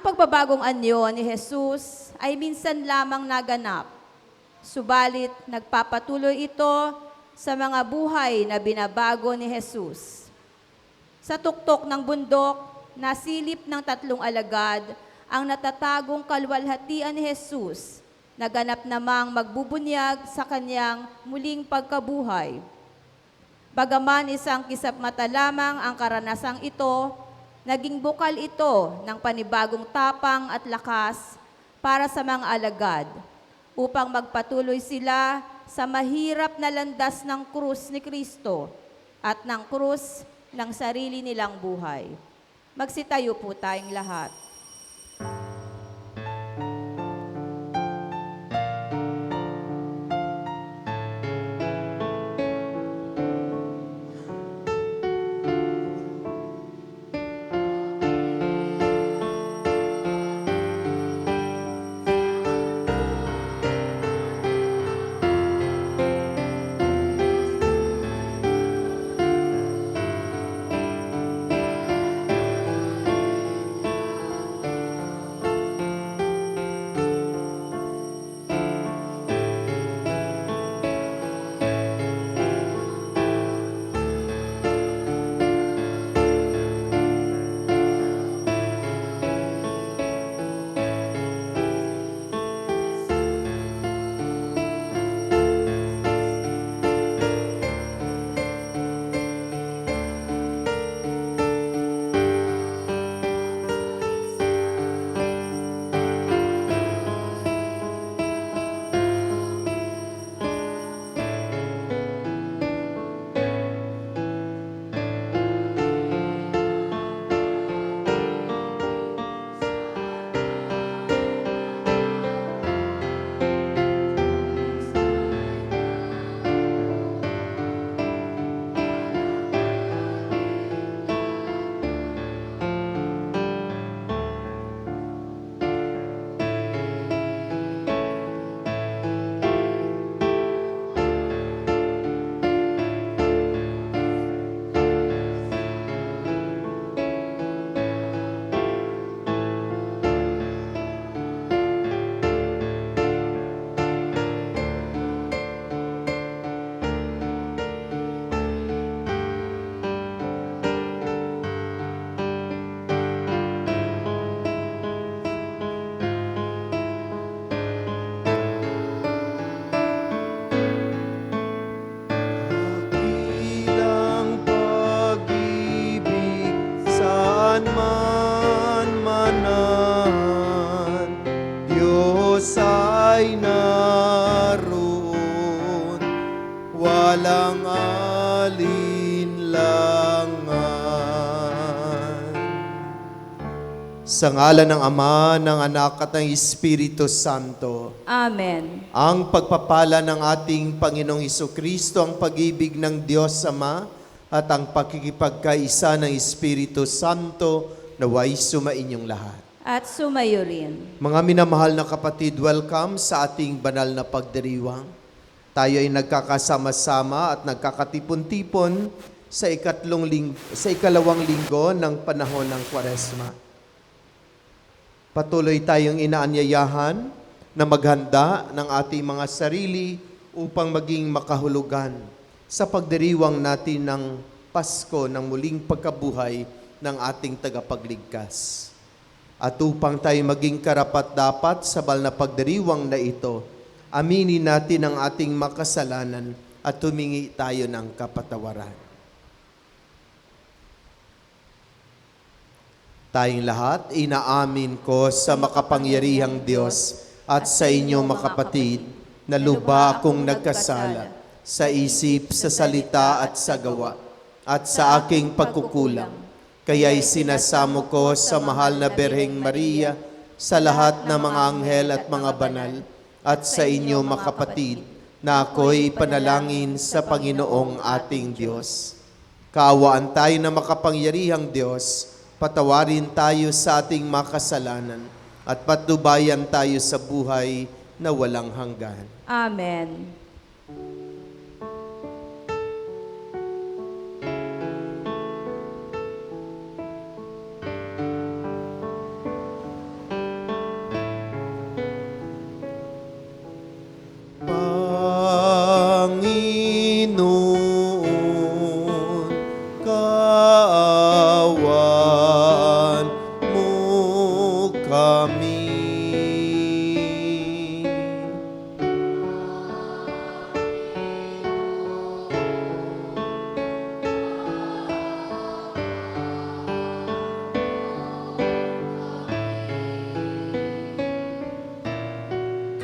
pagbabagong anyo ni Jesus ay minsan lamang naganap, subalit nagpapatuloy ito sa mga buhay na binabago ni Jesus. Sa tuktok ng bundok, nasilip ng 3 alagad ang natatagong kaluwalhatian ni Jesus, naganap namang magbubunyag sa kanyang muling pagkabuhay. Bagaman isang kisap mata lamang ang karanasang ito, naging bukal ito ng panibagong tapang at lakas para sa mga alagad, upang magpatuloy sila sa mahirap na landas ng krus ni Kristo at ng krus ng sarili nilang buhay. Magsitayo po tayong lahat. Dakilang pag-ibig saan man manahan, Diyos ay naroon, walang alinlangan. Sa ngalan ng Ama, ng Anak at ng Espiritu Santo. Amen. Ang pagpapala ng ating Panginoong Hesukristo, ang pag-ibig ng Diyos Ama, at ang pakikipagkaisa ng Espiritu Santo, naway sumainyong lahat. At sumayo rin. Mga minamahal na kapatid, welcome sa ating banal na pagdiriwang. Tayo ay nagkakasama-sama at nagkakatipon-tipon sa ikalawang linggo ng panahon ng Kwaresma. Patuloy tayong inaanyayahan na maghanda ng ating mga sarili upang maging makahulugan sa pagdiriwang natin ng Pasko ng muling pagkabuhay ng ating tagapagligtas. At upang tayo maging karapat-dapat sa banal na pagdiriwang na ito, aminin natin ang ating makasalanan at humingi tayo ng kapatawaran. Tayong lahat, inaamin ko sa makapangyarihang Diyos at sa inyo mga kapatid, na luba akong nagkasala sa isip, sa salita at sa gawa, at sa aking pagkukulang. Kaya'y sinasamo ko sa mahal na Birheng Maria, sa lahat ng mga anghel at mga banal, at sa inyo mga kapatid, na ako'y panalangin sa Panginoong ating Diyos. Kaawaan tayo na makapangyarihang Diyos, patawarin tayo sa ating makasalanan at patnubayan tayo sa buhay na walang hanggan. Amen. kami.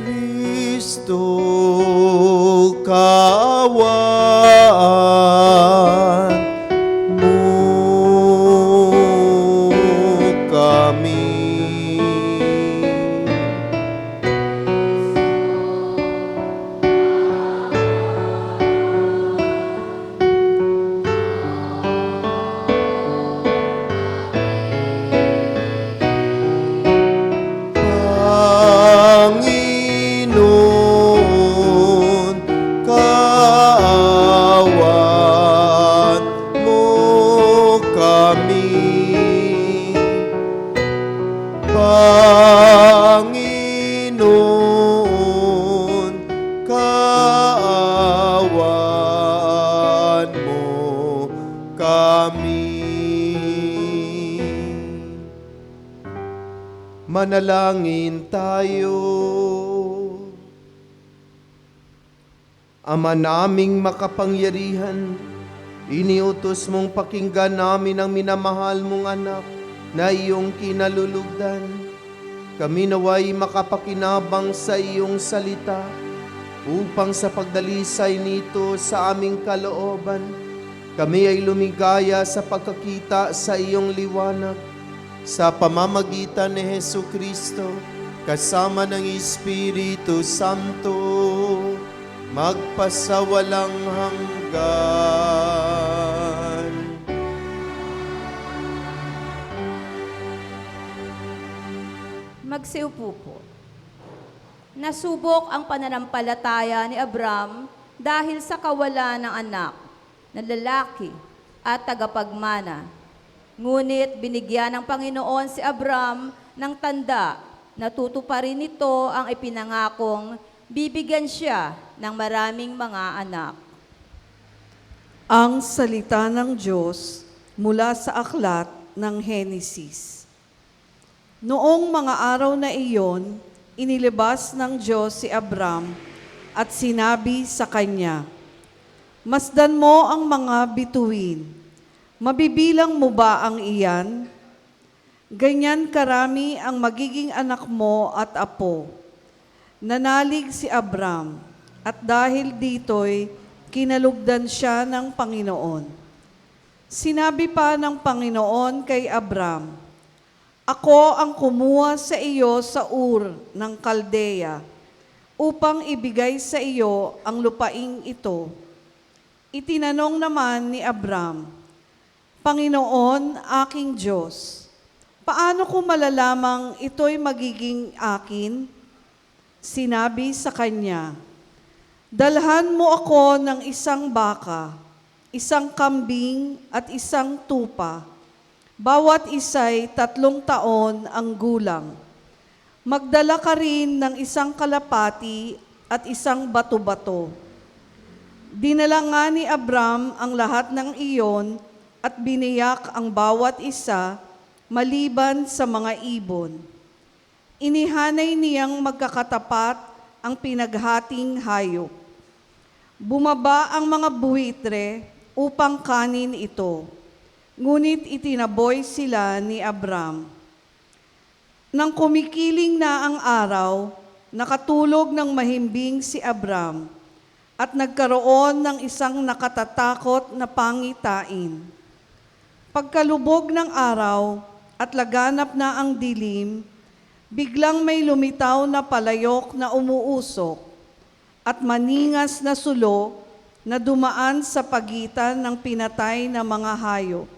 Kristo, kaawaan mo kami. Panginoon, kaawaan mo kami. Panginoon, kaawaan mo kami. Manalangin tayo. Ama naming makapangyarihan, iniutos mong pakinggan namin ang minamahal mong anak na iyong kinalulugdan. Kami naway makapakinabang sa iyong salita upang sa pagdalisay nito sa aming kalooban, kami ay lumigaya sa pagkakita sa iyong liwanag sa pamamagitan ni Jesucristo kasama ng Espiritu Santo magpasawalang hanggan. Magsiupo po. Nasubok ang pananampalataya ni Abram dahil sa kawalan ng anak na lalaki at tagapagmana. Ngunit binigyan ng Panginoon si Abram ng tanda na tutuparin nito ang ipinangakong bibigyan siya ng maraming mga anak. Ang salita ng Diyos mula sa aklat ng Henesis. Noong mga araw na iyon, inilabas ng Diyos si Abram at sinabi sa kanya, "Masdan mo ang mga bituin. Mabibilang mo ba ang iyan? Ganyan karami ang magiging anak mo at apo." Nanalig si Abram, at dahil dito'y kinalugdan siya ng Panginoon. Sinabi pa ng Panginoon kay Abram, "Ako ang kumuha sa iyo sa Ur ng Kaldea upang ibigay sa iyo ang lupaing ito." Itinanong naman ni Abram, "Panginoon, aking Diyos, paano ko malalamang ito'y magiging akin?" Sinabi sa kanya, "Dalhan mo ako ng isang baka, isang kambing at isang tupa. Bawat isa'y 3 taon ang gulang. Magdala ka rin ng isang kalapati at isang bato-bato." Dinala nga ni Abram ang lahat ng iyon at biniyak ang bawat isa maliban sa mga ibon. Inihanay niyang magkakatapat ang pinaghating hayop. Bumaba ang mga buwitre upang kanin ito, ngunit itinaboy sila ni Abram. Nang kumikiling na ang araw, nakatulog ng mahimbing si Abram at nagkaroon ng isang nakatatakot na pangitain. Pagkalubog ng araw at laganap na ang dilim, biglang may lumitaw na palayok na umuusok at maningas na sulo na dumaan sa pagitan ng pinatay na mga hayop.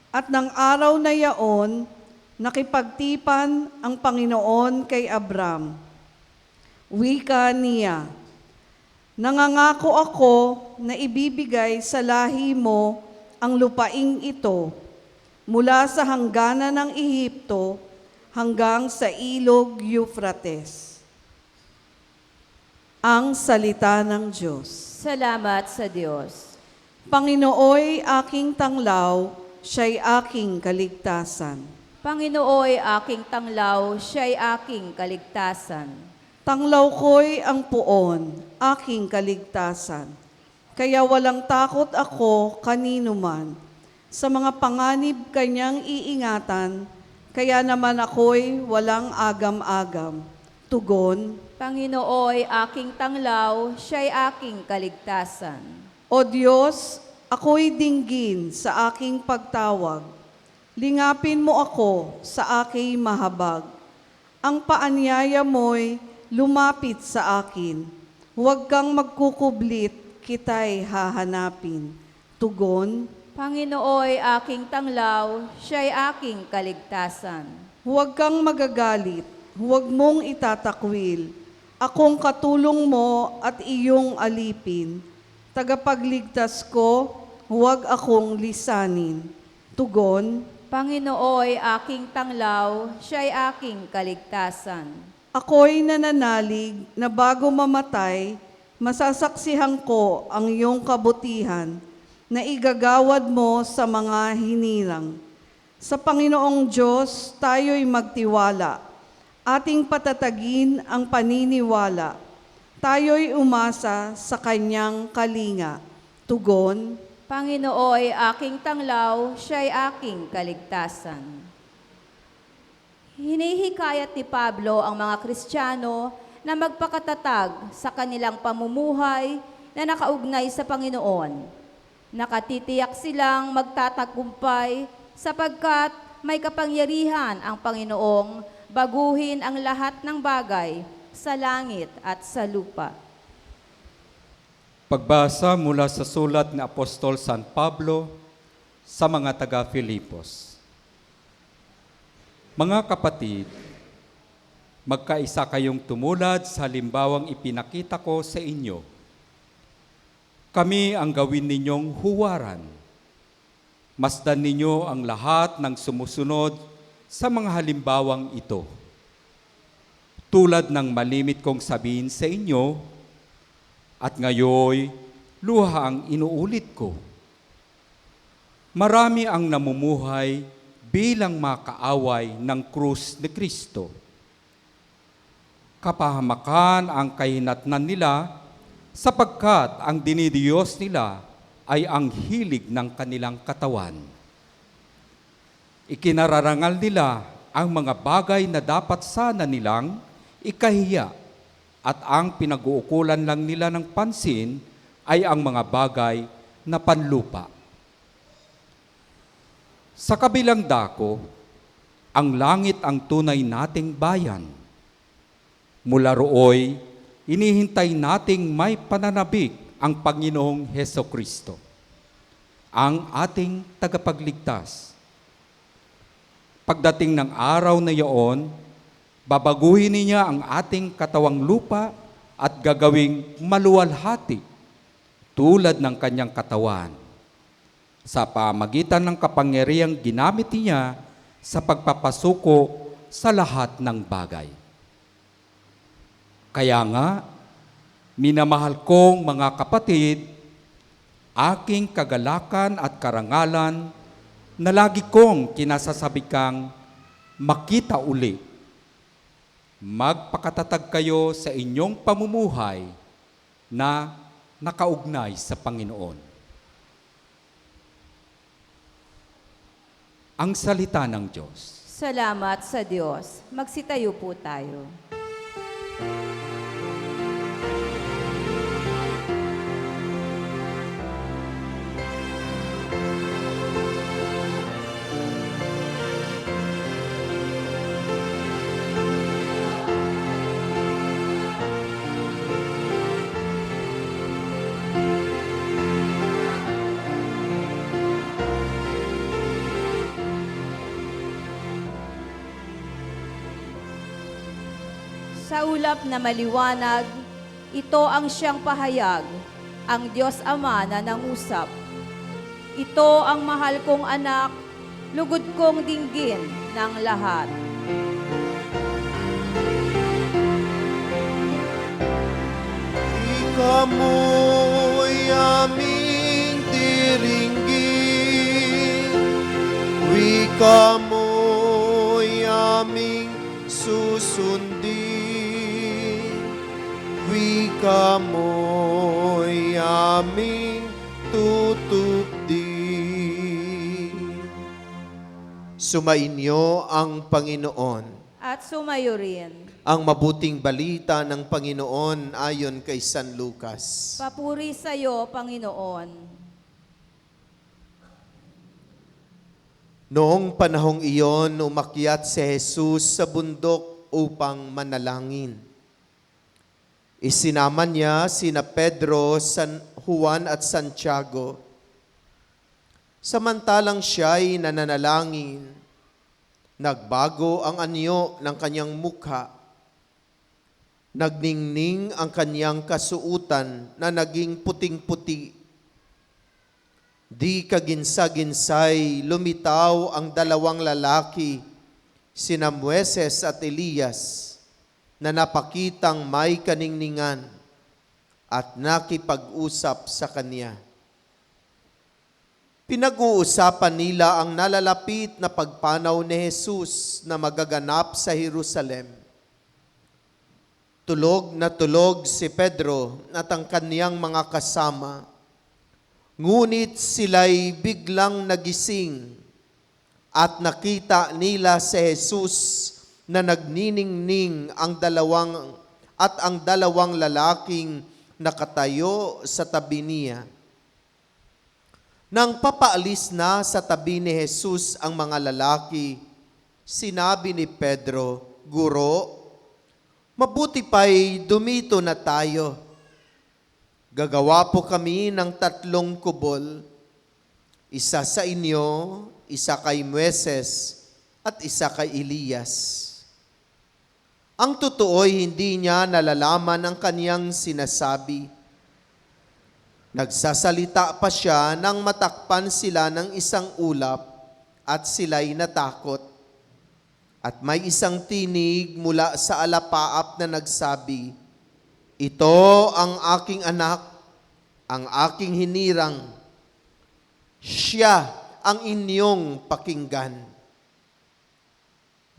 At ng araw na yaon, nakipagtipan ang Panginoon kay Abram. Wika niya, "Nangangako ako na ibibigay sa lahi mo ang lupaing ito mula sa hangganan ng Ehipto hanggang sa ilog Euphrates." Ang salita ng Diyos. Salamat sa Diyos. Panginooy aking tanglaw, siya'y aking kaligtasan. Panginooy aking tanglaw, siya'y aking kaligtasan. Tanglaw ko'y ang puon, aking kaligtasan. Kaya walang takot ako kanino man. Sa mga panganib kanyang iingatan, kaya naman ako'y walang agam-agam. Tugon, Panginooy aking tanglaw, siya'y aking kaligtasan. O Diyos, ako'y dinggin sa aking pagtawag. Lingapin mo ako sa aking mahabag. Ang paanyaya mo'y lumapit sa akin. Huwag kang magkukublit, kita'y hahanapin. Tugon, Panginooy aking tanglaw, siya'y aking kaligtasan. huwag kang magagalit, huwag mong itatakwil. Akong katulong mo at iyong alipin. Tagapagligtas ko, huwag akong lisanin. Tugon, Panginooy aking tanglaw, siya'y aking kaligtasan. ako'y nananalig na bago mamatay, masasaksihan ko ang iyong kabutihan na igagawad mo sa mga hinirang. Sa Panginoong Diyos, tayo'y magtiwala. Ating patatagin ang paniniwala. Tayo'y umasa sa Kanyang kalinga. Tugon, Panginooy aking tanglaw, siya'y aking kaligtasan. Hinihikayat ni Pablo ang mga Kristiyano na magpakatatag sa kanilang pamumuhay na nakaugnay sa Panginoon. Nakatitiyak silang magtatagumpay sapagkat may kapangyarihan ang Panginoong baguhin ang lahat ng bagay sa langit at sa lupa. Pagbasa mula sa sulat ni Apostol San Pablo sa mga taga-Filipos. Mga kapatid, magkaisa kayong tumulad sa halimbawang ipinakita ko sa inyo. Kami ang gawin ninyong huwaran. Masdan ninyo ang lahat ng sumusunod sa mga halimbawang ito. Tulad ng malimit kong sabihin sa inyo, at ngayoy, luha ang inuulit ko. Marami ang namumuhay bilang makaaway ng krus ni Kristo. Kapahamakan ang kahinatnan nila sapagkat ang dinidiyos nila ay ang hilig ng kanilang katawan. Ikinararangal nila ang mga bagay na dapat sana nilang ikahiya at ang pinag-uukulan lang nila ng pansin ay ang mga bagay na panlupa. Sa kabilang dako, ang langit ang tunay nating bayan. Mula rooy, inihintay nating may pananabik ang Panginoong Hesukristo, ang ating tagapagligtas. Pagdating ng araw na iyon, babaguhin niya ang ating katawang lupa at gagawing maluwalhati tulad ng kanyang katawan sa pamagitan ng kapangyarihang ginamit niya sa pagpapasuko sa lahat ng bagay. Kaya nga, minamahal kong mga kapatid, aking kagalakan at karangalan na lagi kong kinasasabikang makita uli. Magpakatatag kayo sa inyong pamumuhay na nakaugnay sa Panginoon. Ang salita ng Diyos. Salamat sa Diyos. Magsitayo po tayo. Sa ulap na maliwanag, ito ang siyang pahayag, ang Diyos Ama na nangusap. Ito ang mahal kong anak, lugod kong dinggin ng lahat. Ikamo'y aming diringgin, wika mo sundin, wika mo'y aming tutupdin. Sumainyo ang Panginoon. At sumayo rin. Ang mabuting balita ng Panginoon ayon kay San Lucas. Papuri sa iyo, Panginoon. Noong panahong iyon, umakyat si Jesus sa bundok upang manalangin. Isinama niya sina Pedro, San Juan at Santiago. Samantalang siya'y nananalangin, nagbago ang anyo ng kanyang mukha. Nagningning ang kanyang kasuutan na naging puting-puti. Di kaginsa-ginsay lumitaw ang dalawang lalaki, sina Moises at Elias, na napakitang may kaningningan at nakipag-usap sa kanya. Pinag-uusapan nila ang nalalapit na pagpanaw ni Jesus na magaganap sa Jerusalem. Tulog na tulog si Pedro at ang kaniyang mga kasama. Ngunit sila'y biglang nagising at nakita nila si Jesus na nagniningning ang dalawang lalaking nakatayo sa tabi niya. Nang papaalis na sa tabi ni Jesus ang mga lalaki, sinabi ni Pedro, "Guro, mabuti pa'y dumito na tayo. Gagawa po kami ng 3 kubol, isa sa inyo, isa kay Moises, at isa kay Elias." Ang totoo'y hindi niya nalalaman ang kaniyang sinasabi. Nagsasalita pa siya nang matakpan sila ng isang ulap at sila'y natakot. At may isang tinig mula sa alapaap na nagsabi, "Ito ang aking anak, ang aking hinirang. Siya ang inyong pakinggan."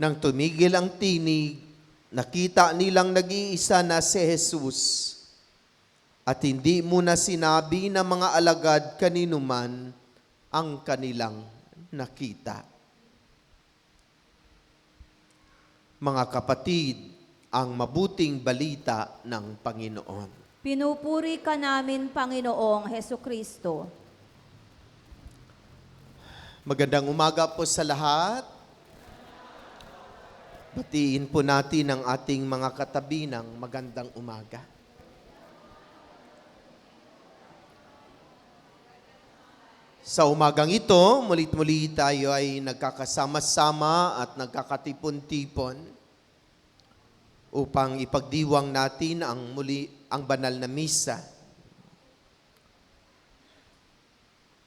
Nang tumigil ang tinig, nakita nilang nag-iisa na si Jesus. At hindi muna sinabi ng mga alagad kanino man ang kanilang nakita. Mga kapatid, ang mabuting balita ng Panginoon. Pinupuri ka namin, Panginoong Hesukristo. Magandang umaga po sa lahat. Batiin po natin ang ating mga katabi ng magandang umaga. Sa umagang ito, mulit-muli tayo ay nagkakasama-sama at nagkakatipon-tipon upang ipagdiwang natin ang banal na misa.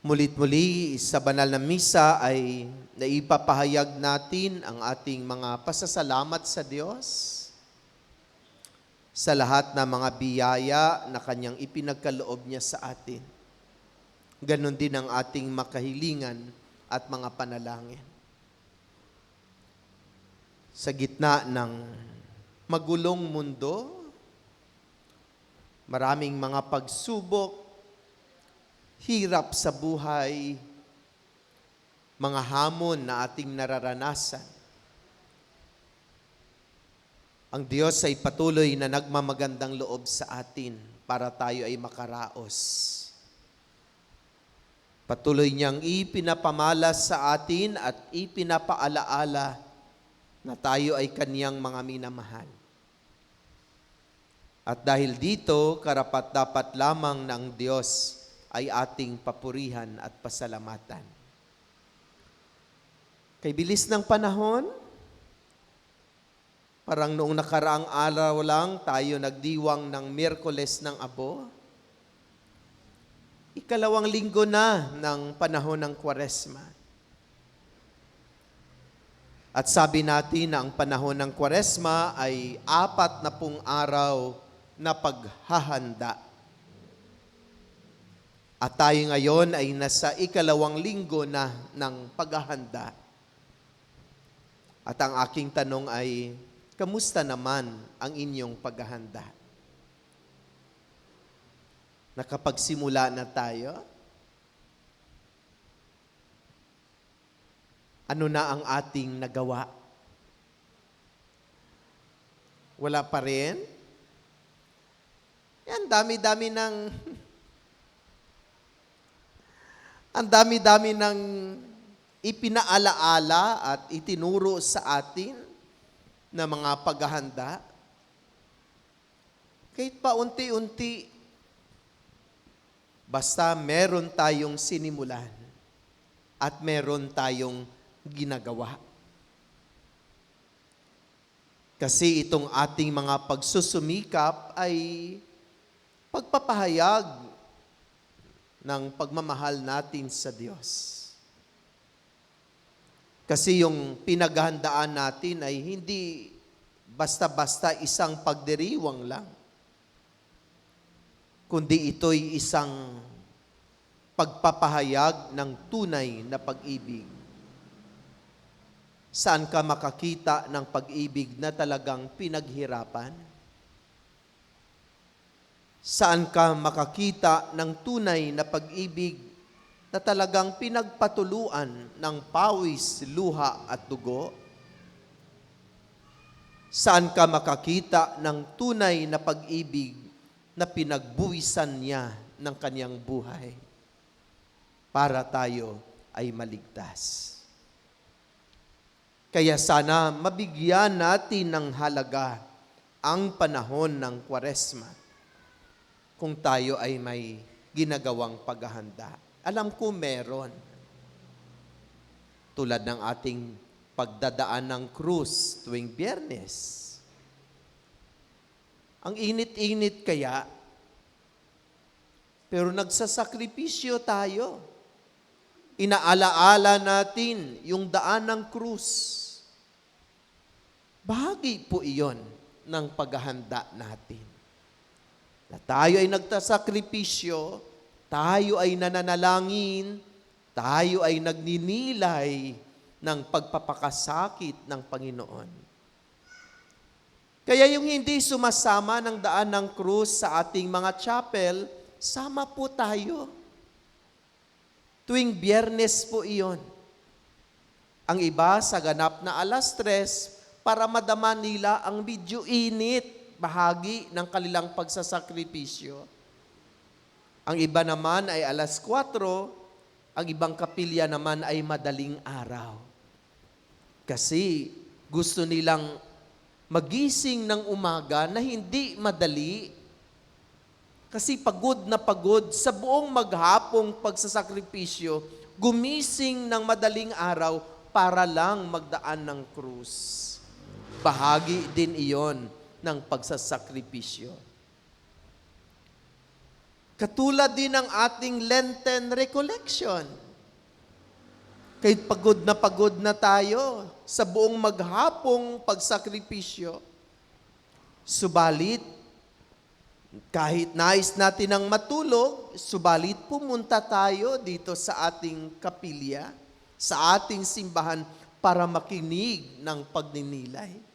Mulit-muli sa banal na misa ay naipapahayag natin ang ating mga pasasalamat sa Diyos sa lahat ng mga biyaya na Kanyang ipinagkaloob niya sa atin. Ganon din ang ating makahilingan at mga panalangin. Sa gitna ng magulong mundo, maraming mga pagsubok, hirap sa buhay, mga hamon na ating nararanasan. Ang Diyos ay patuloy na nagmamagandang loob sa atin para tayo ay makaraos. Patuloy niyang ipinapamalas sa atin at ipinapaalaala na tayo ay Kaniyang mga minamahal. At dahil dito, karapat-dapat lamang ng Diyos ay ating papurihan at pasalamatan. Kay bilis ng panahon, parang noong nakaraang araw lang tayo nagdiwang ng Miyerkules ng Abo. 2 linggo na ng panahon ng Kwaresma. At sabi natin na ang panahon ng Kwaresma ay 40 araw na paghahanda. At tayo ngayon ay nasa 2 linggo na ng paghahanda. At ang aking tanong ay, Kamusta naman ang inyong paghahanda? Nakapagsimula na tayo? Ano na ang ating nagawa? Wala pa rin? Yan, dami-dami ng ang dami-dami ng ipinaalaala at itinuro sa atin na mga paghahanda. Kahit pa unti-unti, basta meron tayong sinimulan at meron tayong ginagawa. Kasi itong ating mga pagsusumikap ay pagpapahayag ng pagmamahal natin sa Diyos. Kasi yung pinaghahandaan natin ay hindi basta-basta isang pagdiriwang lang, kundi ito'y isang pagpapahayag ng tunay na pag-ibig. Saan ka makakita ng pag-ibig na talagang pinaghirapan? Saan ka makakita ng tunay na pag-ibig na talagang pinagpatuluan ng pawis, luha at dugo? Saan ka makakita ng tunay na pag-ibig na pinagbuwisan niya ng kanyang buhay para tayo ay maligtas? Kaya sana mabigyan natin ng halaga ang panahon ng Kwaresma kung tayo ay may ginagawang paghahanda. Alam ko meron. Tulad ng ating pagdadaan ng krus tuwing Biyernes. Ang init-init kaya, pero nagsasakripisyo tayo. Inaalaala natin yung daan ng krus. Bahagi po iyon ng paghahanda natin. Na tayo ay nagtasakripisyo, tayo ay nananalangin, tayo ay nagninilay ng pagpapakasakit ng Panginoon. Kaya yung hindi sumasama ng daan ng krus sa ating mga chapel, sama po tayo. Tuwing Biyernes po iyon. Ang iba sa ganap na 3:00 para madama nila ang medyo init, bahagi ng kanilang pagsasakripisyo. Ang iba naman ay 4:00, ang ibang kapilya naman ay madaling araw. Kasi gusto nilang magising ng umaga na hindi madali. Kasi pagod na pagod sa buong maghapong pagsasakripisyo, gumising ng madaling araw para lang magdaan ng krus. Bahagi din iyon ng pagsasakripisyo. Katulad din ng ating Lenten recollection. Kahit pagod na tayo sa buong maghapong pagsakripisyo, subalit, kahit nais natin ang matulog, subalit pumunta tayo dito sa ating kapilya, sa ating simbahan para makinig ng pagninilay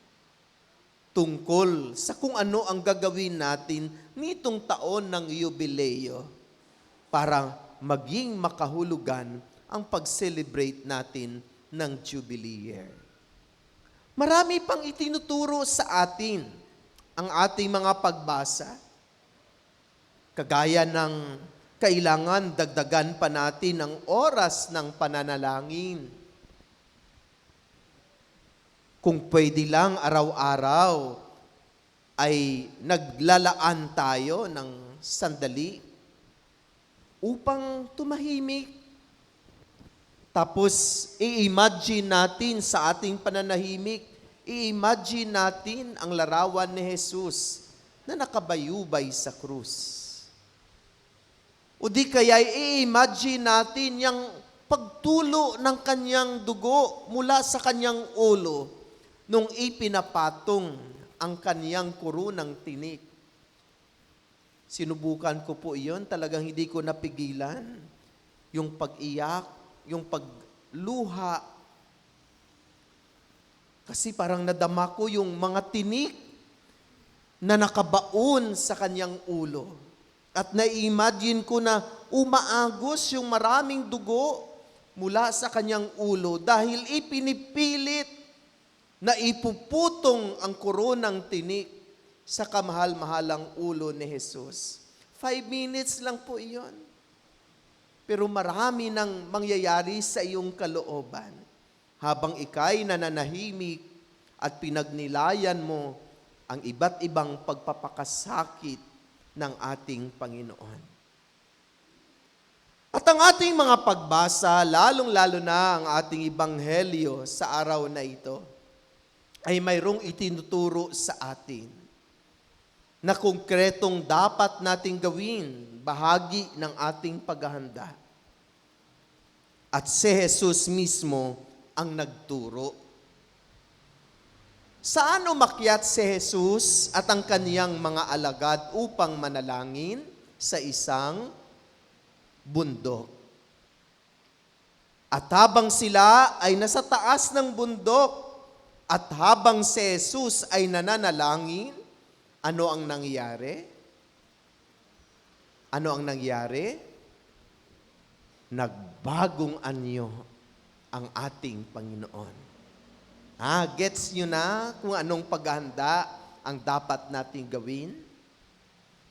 tungkol sa kung ano ang gagawin natin nitong taon ng yubileo para maging makahulugan ang pag-celebrate natin ng Jubilee Year. Marami pang itinuturo sa atin ang ating mga pagbasa, kagaya ng kailangan dagdagan pa natin ang oras ng pananalangin. Kung pwede lang araw-araw ay naglalaan tayo ng sandali upang tumahimik. Tapos i-imagine natin sa ating pananahimik, i-imagine natin ang larawan ni Jesus na nakabayubay sa krus. O di kaya i-imagine natin yung pagtulo ng kanyang dugo mula sa kanyang ulo nung ipinapatong ang kanyang kurunang tinik. Sinubukan ko po iyon, talagang hindi ko napigilan. Yung pag-iyak, yung pagluha. Kasi parang nadama ko yung mga tinik na nakabaon sa kanyang ulo. At na-imagine ko na umaagos yung maraming dugo mula sa kanyang ulo dahil ipinipilit na ipuputong ang koronang tinik sa kamahal-mahalang ulo ni Jesus. 5 minutes lang po iyon. Pero marami nang mangyayari sa iyong kalooban habang ika'y nananahimik at pinagnilayan mo ang iba't ibang pagpapakasakit ng ating Panginoon. At ang ating mga pagbasa, lalong-lalo na ang ating Ebanghelyo sa araw na ito, ay mayroong itinuturo sa atin na konkretong dapat nating gawin, bahagi ng ating paghahanda. At si Jesus mismo ang nagturo. Saan umakyat si Jesus at ang kaniyang mga alagad upang manalangin? Sa isang bundok. At habang sila ay nasa taas ng bundok at habang si Jesus ay nananalangin, ano ang nangyari? Ano ang nangyari? Nagbagong anyo ang ating Panginoon. Gets nyo na kung anong paghahanda ang dapat nating gawin?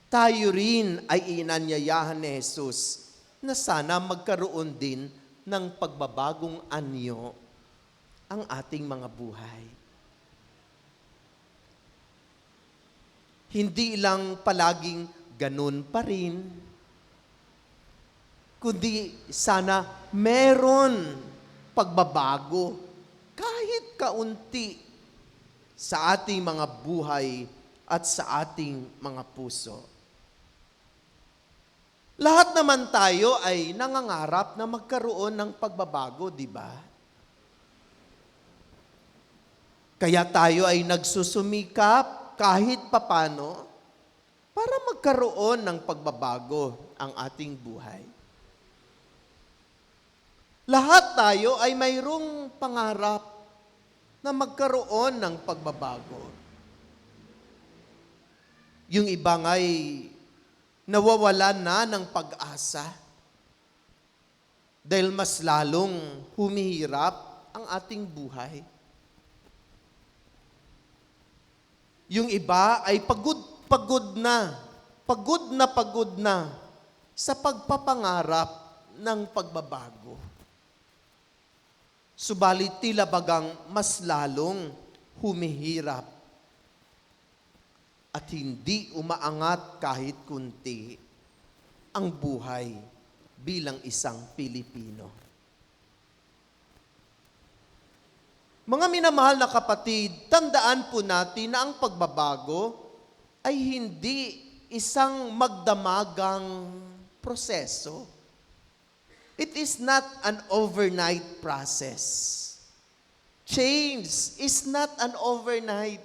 Tayo rin ay inanyayahan ni Jesus na sana magkaroon din ng pagbabagong anyo ang ating mga buhay. Hindi lang palaging ganun pa rin, kundi sana meron pagbabago kahit kaunti sa ating mga buhay at sa ating mga puso. Lahat naman tayo ay nangangarap na magkaroon ng pagbabago, di ba? Kaya tayo ay nagsusumikap kahit papano para magkaroon ng pagbabago ang ating buhay. Lahat tayo ay mayroong pangarap na magkaroon ng pagbabago. Yung iba nga'y nawawalan na ng pag-asa dahil mas lalong humihirap ang ating buhay. Yung iba ay pagod na sa pagpapangarap ng pagbabago. Subalit tila bagang mas lalong humihirap at hindi umaangat kahit kunti ang buhay bilang isang Pilipino. Mga minamahal na kapatid, tandaan po natin na ang pagbabago ay hindi isang magdamagang proseso. It is not an overnight process. Change is not an overnight.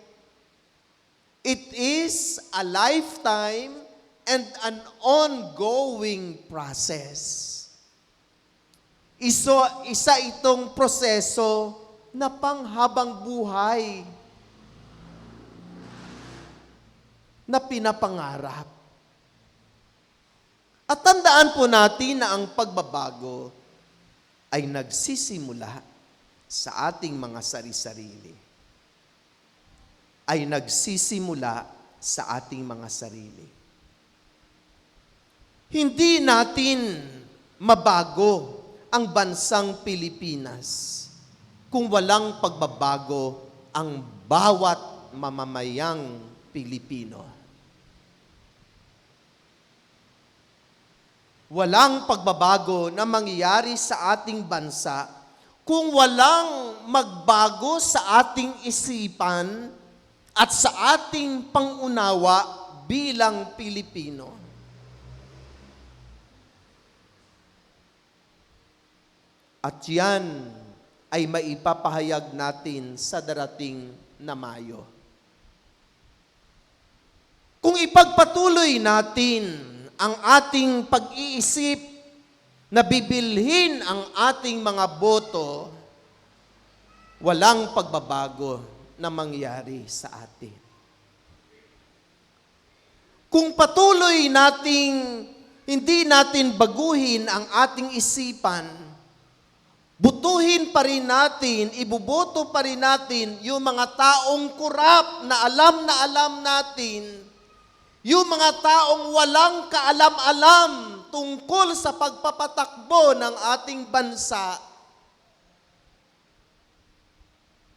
It is a lifetime and an ongoing process. Isa itong proseso na panghabang buhay na pinapangarap. At tandaan po natin na ang pagbabago ay nagsisimula sa ating mga sari-sarili. Ay nagsisimula sa ating mga sarili. Hindi natin mabago ang bansang Pilipinas kung walang pagbabago ang bawat mamamayang Pilipino. Walang pagbabago na mangyayari sa ating bansa kung walang magbago sa ating isipan at sa ating pangunawa bilang Pilipino. At yan ay maipapahayag natin sa darating na Mayo. Kung ipagpatuloy natin ang ating pag-iisip na bibilhin ang ating mga boto walang pagbabago na mangyari sa atin. Kung patuloy nating hindi natin baguhin ang ating isipan, butuhin pa rin natin, ibuboto pa rin natin yung mga taong kurap na alam natin, yung mga taong walang kaalam-alam tungkol sa pagpapatakbo ng ating bansa,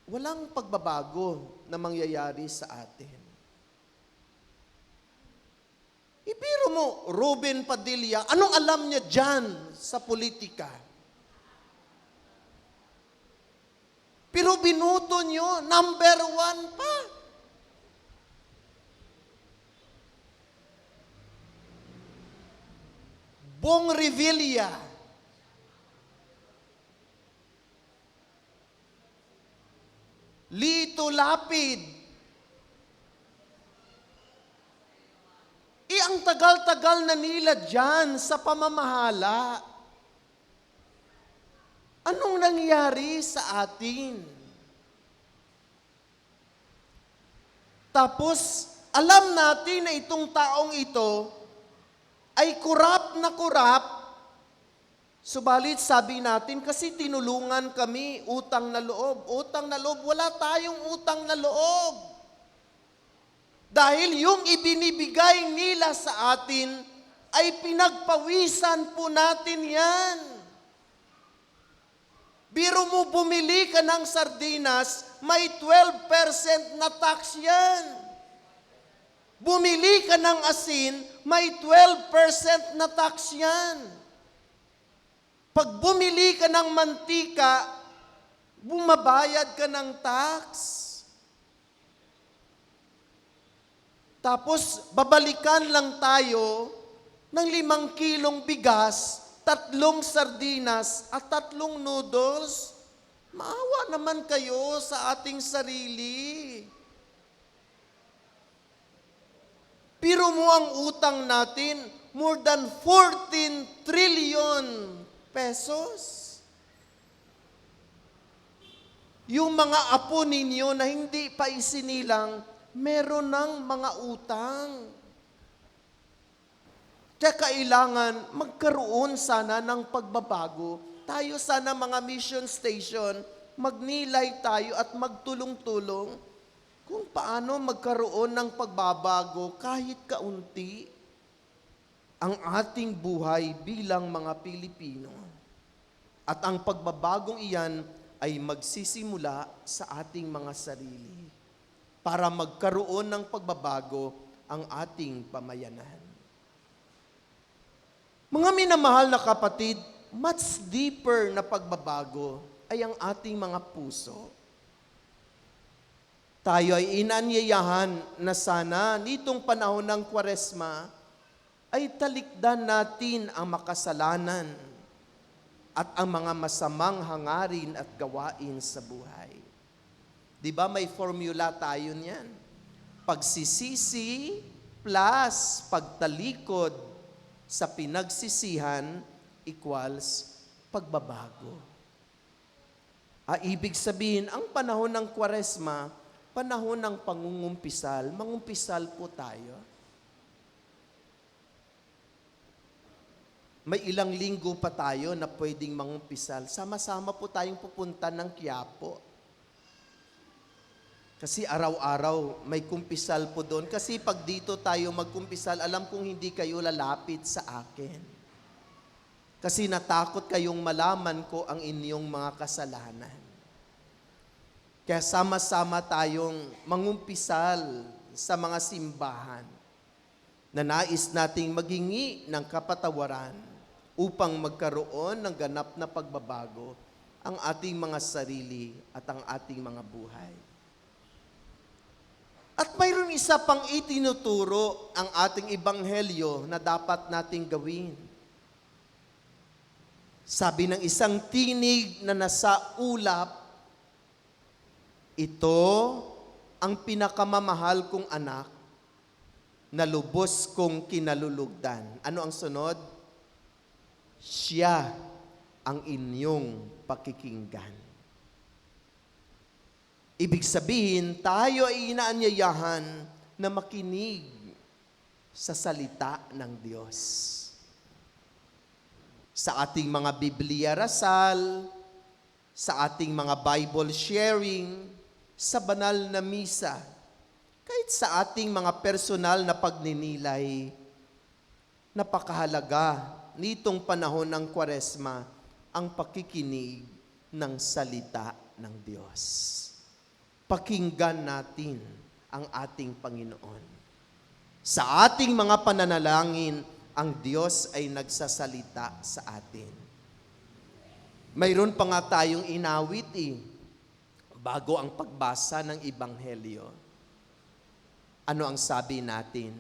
walang pagbabago na mangyayari sa atin. Ibiro mo, Ruben Padilla, anong alam niya dyan sa politika? Pero binuto nyo, number 1 pa. Bong Revilla, Lito Lapid, ang tagal-tagal na nila dyan sa pamamahala. Anong nangyari sa atin? Tapos, alam natin na itong taong ito ay kurap na kurap, subalit sabi natin, kasi tinulungan kami, utang na loob. Utang na loob, wala tayong utang na loob. Dahil yung ibinibigay nila sa atin ay pinagpawisan po natin yan. Biro mo bumili ka ng sardinas, may 12% na tax yan. Bumili ka ng asin, may 12% na tax yan. Pag bumili ka ng mantika, bumabayad ka ng tax. Tapos, babalikan lang tayo ng 5 kilong bigas, 3 sardinas, at 3 noodles. Maawa naman kayo sa ating sarili. Pero mo ang utang natin, more than 14 trillion pesos. Yung mga apo ninyo na hindi pa isinilang, meron ng mga utang. Kaya kailangan magkaroon sana ng pagbabago. Tayo sana mga mission station, magnilay tayo at magtulong-tulong kung paano magkaroon ng pagbabago kahit kaunti ang ating buhay bilang mga Pilipino. At ang pagbabagong iyan ay magsisimula sa ating mga sarili para magkaroon ng pagbabago ang ating pamayanan. Mga minamahal na kapatid, much deeper na pagbabago ay ang ating mga puso. Tayo ay inanyayahan na sana nitong panahon ng Kwaresma ay talikdan natin ang makasalanan at ang mga masamang hangarin at gawain sa buhay. Di ba may formula tayo niyan? Pagsisisi plus pagtalikod sa pinagsisihan equals pagbabago. Ibig sabihin, ang panahon ng Kwaresma, panahon ng pangungumpisal, mangumpisal po tayo. May ilang linggo pa tayo na pwedeng mangumpisal. Sama-sama po tayong pupunta ng Quiapo. Kasi araw-araw may kumpisal po doon. Kasi pag dito tayo magkumpisal, alam kong hindi kayo lalapit sa akin. Kasi natakot kayong malaman ko ang inyong mga kasalanan. Kaya sama-sama tayong mangumpisal sa mga simbahan na nais nating maghingi ng kapatawaran upang magkaroon ng ganap na pagbabago ang ating mga sarili at ang ating mga buhay. At mayroon isa pang itinuturo ang ating ebanghelyo na dapat nating gawin. Sabi ng isang tinig na nasa ulap, ito ang pinakamamahal kong anak na lubos kong kinalulugdan. Ano ang sunod? Siya ang inyong pakikinggan. Ibig sabihin, tayo ay inaanyayahan na makinig sa salita ng Diyos. Sa ating mga Biblia rasal, sa ating mga Bible sharing, sa banal na misa, kahit sa ating mga personal na pagninilay, napakahalaga nitong panahon ng Kwaresma ang pakikinig ng salita ng Diyos. Pakinggan natin ang ating Panginoon. Sa ating mga pananalangin, ang Diyos ay nagsasalita sa atin. Mayroon pa nga tayong inawit bago ang pagbasa ng Ebanghelyo. Ano ang sabi natin?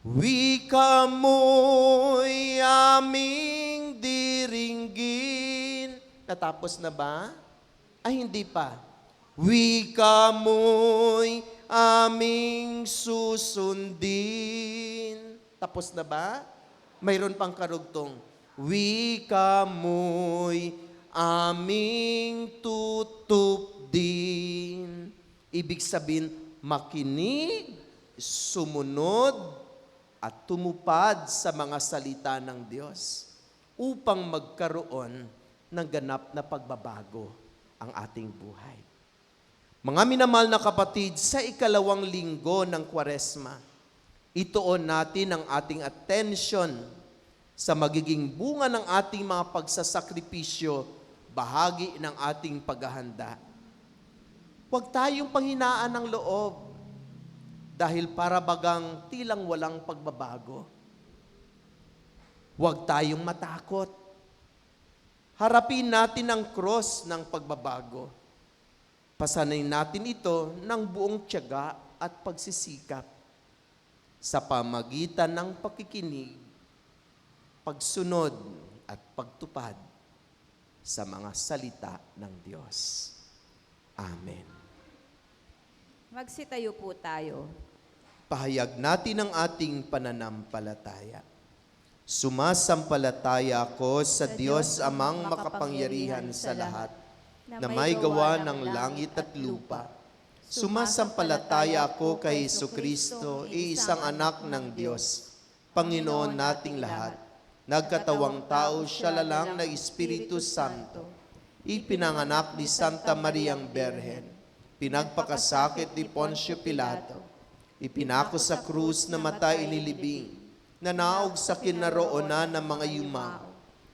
Wika mo'y aming diringgin. Natapos na ba? Ay, hindi pa. Wika mo'y aming susundin. Tapos na ba? Mayroon pang karugtong. Wika mo'y aming tutupdin. Ibig sabihin, makinig, sumunod, at tumupad sa mga salita ng Diyos upang magkaroon ng ganap na pagbabago ang ating buhay. Mga minamahal na kapatid, sa ikalawang linggo ng Kwaresma, ituon natin ang ating attention sa magiging bunga ng ating mga pagsasakripisyo, bahagi ng ating paghahanda. Huwag tayong panghinaan ng loob dahil para bagang tilang walang pagbabago. Huwag tayong matakot. Harapin natin ang cross ng pagbabago. Pasanayin natin ito ng buong tiyaga at pagsisikap sa pamagitan ng pakikinig, pagsunod at pagtupad sa mga salita ng Diyos. Amen. Magsitayo po tayo. Pahayag natin ang ating pananampalataya. Sumasampalataya ako sa Diyos amang makapangyarihan sa lahat, na may gawa ng langit at lupa. Sumasampalataya ako kay Jesucristo, iisang anak ng Diyos, Panginoon nating lahat. Nagkatawang tao siya lalang na Espiritu Santo. Ipinanganak ni Santa Mariang Berhen. Pinagpakasakit ni Poncio Pilato. Ipinako sa krus na matay inilibing. Nanaog sa kinaroonan ng mga yumao.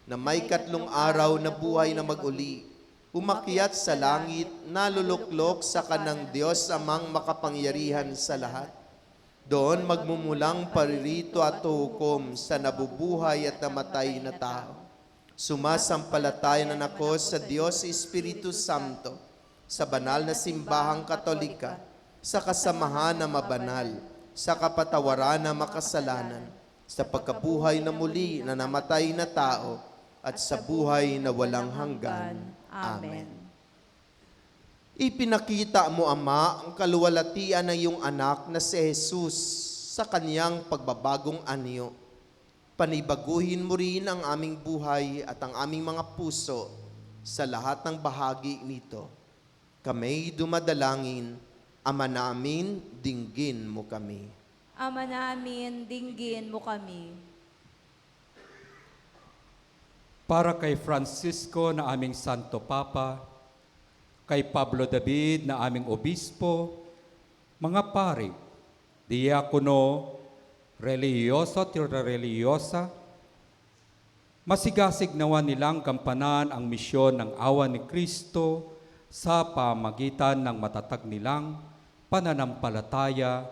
Na may 3 araw na buhay na mag-uli. Umakyat sa langit, naluluklok sa kanang Diyos amang makapangyarihan sa lahat. Doon magmumulang paririto at hukom sa nabubuhay at namatay na tao. Sumasampalataya na ako sa Diyos Espiritu Santo, sa banal na simbahang Katolika, sa kasamahan na mabanal, sa kapatawaran na makasalanan, sa pagkabuhay na muli na namatay na tao, at sa buhay na walang hanggan. Amen. Ipinakita mo, Ama, ang kaluwalhatian ng iyong anak na si Jesus sa kaniyang pagbabagong anyo. Panibaguhin mo rin ang aming buhay at ang aming mga puso sa lahat ng bahagi nito. Kami dumadalangin, Ama namin, dinggin mo kami. Ama namin, dinggin mo kami. Para kay Francisco na aming Santo Papa, kay Pablo David na aming Obispo, mga pari, diakono, reliyoso at reliyosa, masigasig nawa nilang gampanan ang misyon ng awa ni Kristo sa pamagitan ng matatag nilang pananampalataya.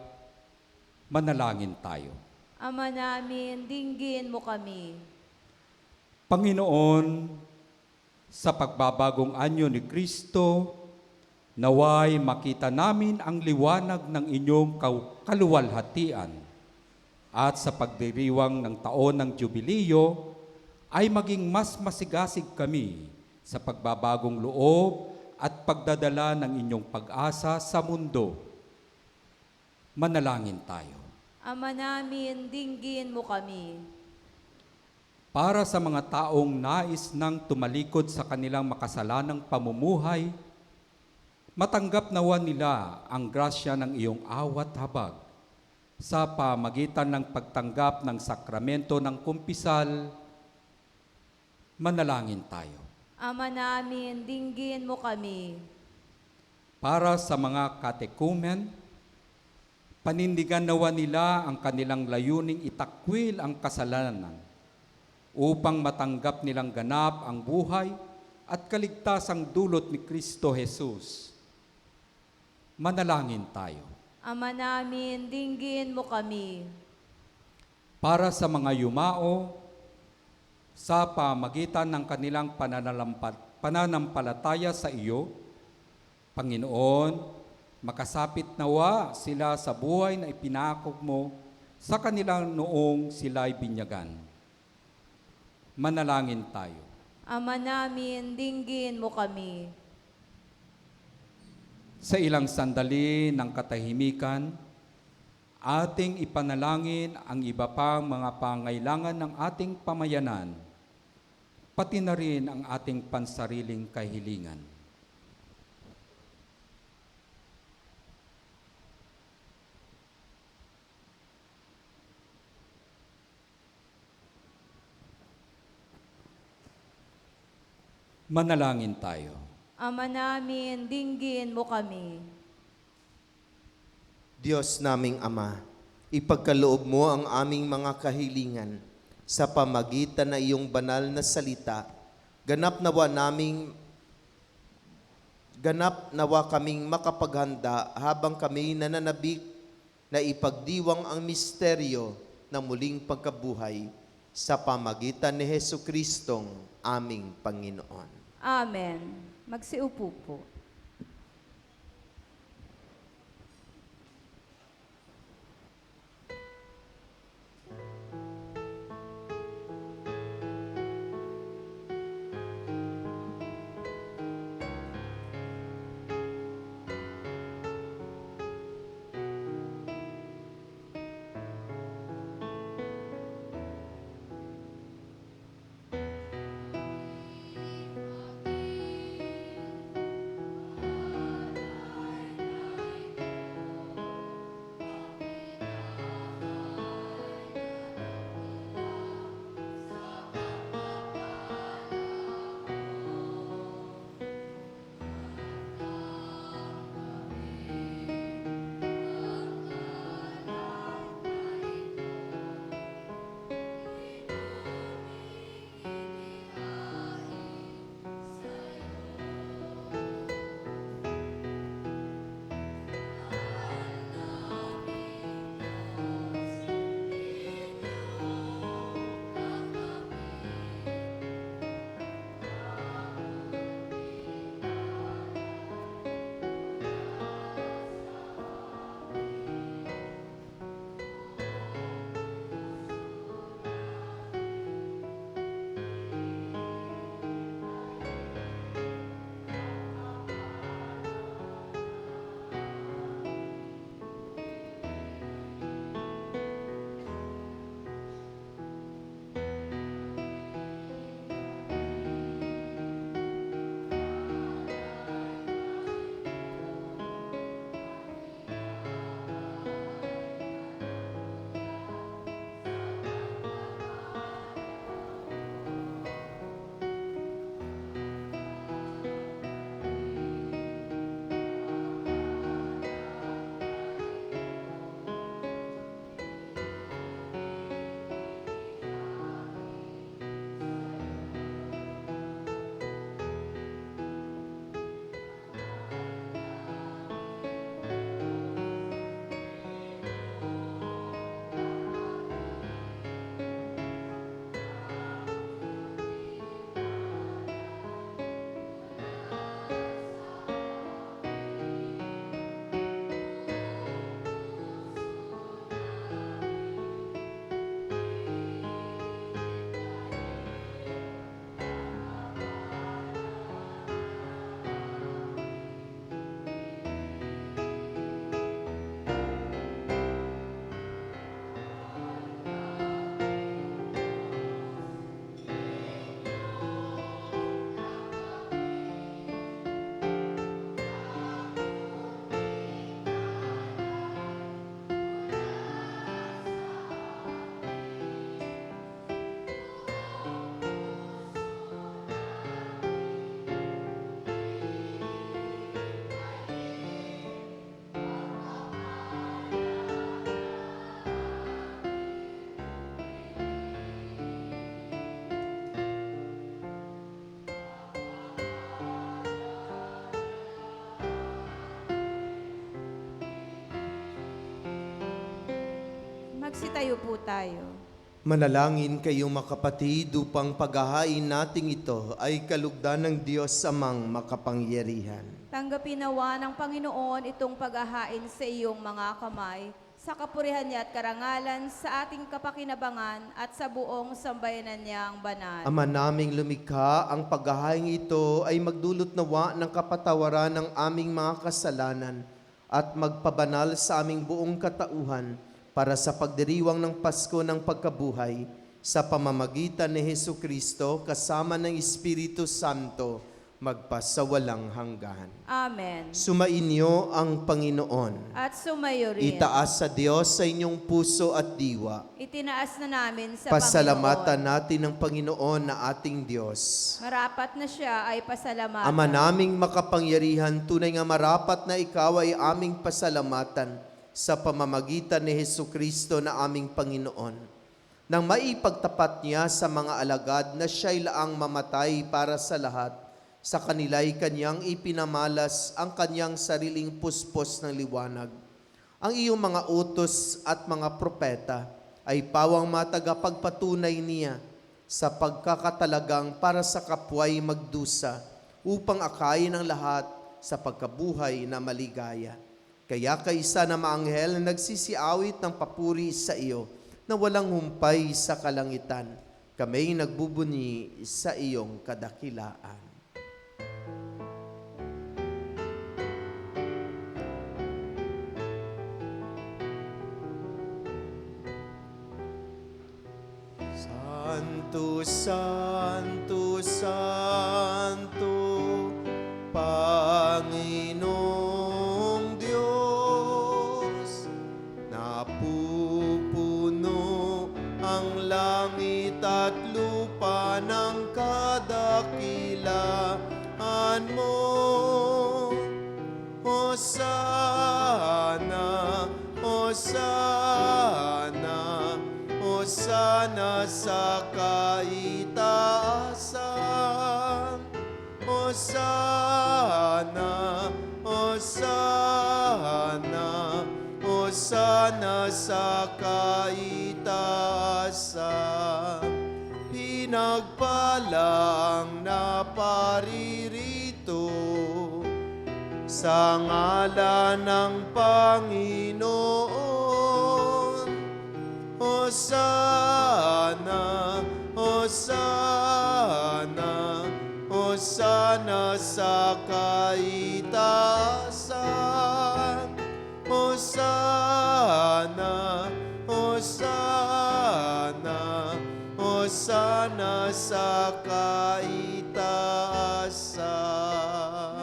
Manalangin tayo. Ama namin, dinggin mo kami. Panginoon, sa pagbabagong anyo ni Kristo, naway makita namin ang liwanag ng inyong kaluwalhatian at sa pagdiriwang ng taon ng Jubileo ay maging mas masigasig kami sa pagbabagong loob at pagdadala ng inyong pag-asa sa mundo. Manalangin tayo. Ama namin, dinggin mo kami. Para sa mga taong nais nang tumalikod sa kanilang makasalanang pamumuhay, Matanggap nawa nila ang grasya ng iyong awat habag sa pamagitan ng pagtanggap ng sakramento ng kumpisal. Manalangin tayo. Ama namin, dinggin mo kami. Para sa mga katekumen, panindigan nawa nila ang kanilang layuning itakwil ang kasalanan upang matanggap nilang ganap ang buhay at kaligtasang dulot ni Kristo Jesus. Manalangin tayo. Ama namin, dinggin mo kami. Para sa mga yumao, sa pamagitan ng kanilang pananampalataya sa iyo, Panginoon, makasapit nawa sila sa buhay na ipinakog mo sa kanilang noong sila'y binyagan. Manalangin tayo. Ama namin, dinggin mo kami. Sa ilang sandali ng katahimikan, ating ipanalangin ang iba pang mga pangailangan ng ating pamayanan, pati na rin ang ating pansariling kahilingan. Manalangin tayo. Ama namin, dinggin mo kami. Diyos naming Ama, ipagkaloob mo ang aming mga kahilingan sa pamagitan na iyong banal na salita. Ganap nawa kaming makapaghanda habang kami nananabik na ipagdiwang ang misteryo ng muling pagkabuhay sa pamagitan ni Jesucristong aming Panginoon. Amen. Magsiupo po. Magsitayo po tayo. Manalangin kayong makapatid upang paghahain nating ito ay kalugdan ng Diyos amang makapangyarihan. Tanggapin nawa ng Panginoon itong paghahain sa iyong mga kamay, sa kapurihan niya at karangalan, sa ating kapakinabangan at sa buong sambayanan niyang banal. Ama naming lumikha, ang paghahain ito ay magdulot nawa ng kapatawaran ng aming mga kasalanan at magpabanal sa aming buong katauhan para sa pagdiriwang ng Pasko ng pagkabuhay sa pamamagitan ni Hesu Kristo kasama ng Espiritu Santo magpasawalang hanggan. Amen. Sumainyo ang Panginoon. At sumayo rin. Itaas sa Diyos sa inyong puso at diwa. Itinaas na namin sa Pasalamatan Panginoon. natin ang Panginoon na ating Diyos. Marapat na siya ay pasalamatan. Ama naming makapangyarihan, tunay nga marapat na ikaw ay aming pasalamatan sa pamamagitan ni Hesu Kristo na aming Panginoon. Nang maipagtapat niya sa mga alagad na siya'y laang mamatay para sa lahat, sa kanila'y kanyang ipinamalas ang kanyang sariling puspos ng liwanag. Ang iyong mga utos at mga propeta ay pawang matagapagpatunay niya sa pagkakatalagang para sa kapwa'y magdusa upang akayin ang lahat sa pagkabuhay na maligaya. Kaya kaisa na maanghel na nagsisiawit ng papuri sa iyo na walang humpay sa kalangitan, kamay nagbubunyi sa iyong kadakilaan. Santo, Santo, Santo, Panginoong Diyos, napupuno ang langit at lupa ng kadakilaan mo. Hosana, Hosana, Hosana sa kaitaasan. Hosana, Hosana, Hosana sa kaitaasan. Pinagpala ang naparirito sa ngalan ng Panginoon. Hosana, Hosana, Hosana sa kaitaasan. Hosana, Hosana, Hosana sa kaitaasan.